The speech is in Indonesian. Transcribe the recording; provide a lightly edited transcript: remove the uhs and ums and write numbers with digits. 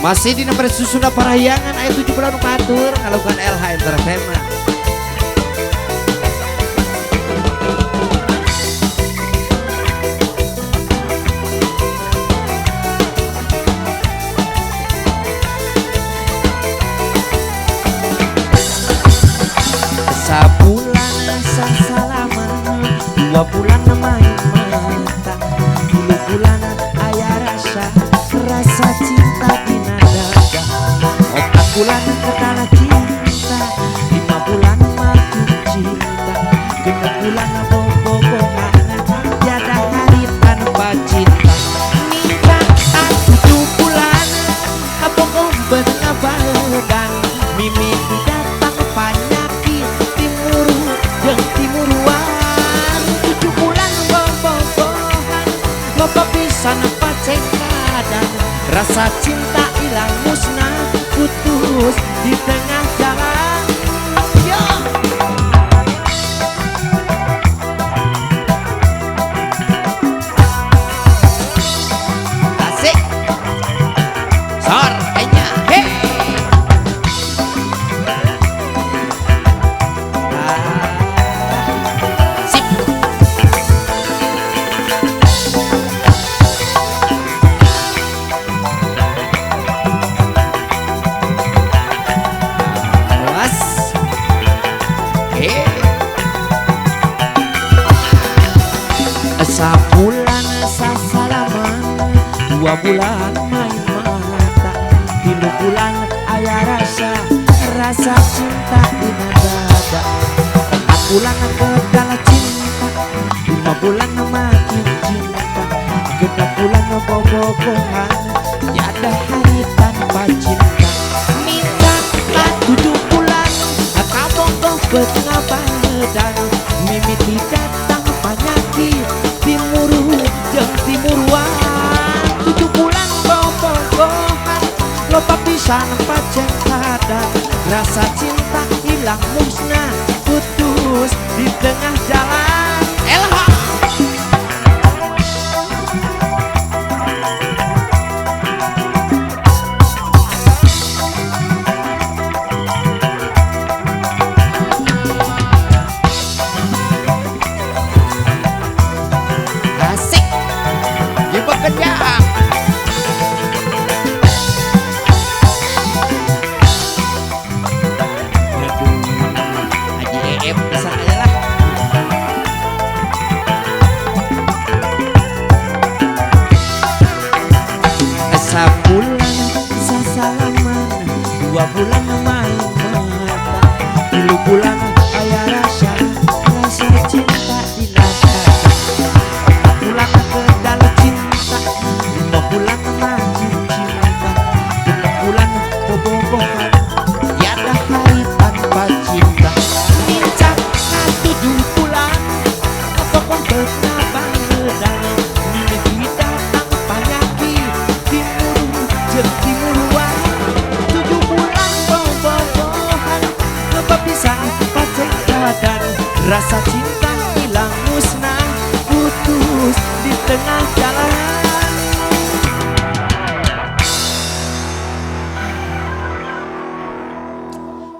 Masih di nomor susuna parahyangan ayat 7 bulan matur ngalakukan LH Entertainment. Sabulan salaman, 2 bulan main mata, 3 bulan ayah rasa cinta di nada, 4 bulan ketala cinta, 5 bulan makin cinta, 6 bulan bobo-bobohan, tiada hari tanpa cinta. Minta 7 bulan, bobo benang badan, mimi datang penyakit timuru yang timuruan. 7 bulan bobo-bobohan, bobo bisa nampak cengkadan, rasa cinta hilang musnah, putus di tengah jalan. Yo. Asik. Sor, kayaknya. Hey. Sip. Sabulan salaman, 2 bulan main mata, 3 bulan ayah rasa cinta di dada, 4 bulan kedala cinta, 5 bulan makin cinta, 6 bulan bobo-bobohan, tiada hari tanpa cinta. Minta 7 bulan, kamu kok betengah badan, mimi tidak datang penyakit timuru yang timuruan. 7 bulan bobo-bobohan, lupa pisan pacengkadan, rasa cinta hilang musnah, putus di tengah jalan. Elha. Sabulan salaman, 2 bulan main mata, 3 bulan ayah rasa cinta di nada, 4 bulan kedala cinta, 5 bulan makin cinta, 6 bulan bobo-bobohan, tiada hari tanpa cinta. Minta 7 bulan, pokok betah badan, mimi datang penyakit timuruan. 7 bulan bobo-bobohan, lupa bisa pacengkadan, rasa cinta hilang musnah, putus di tengah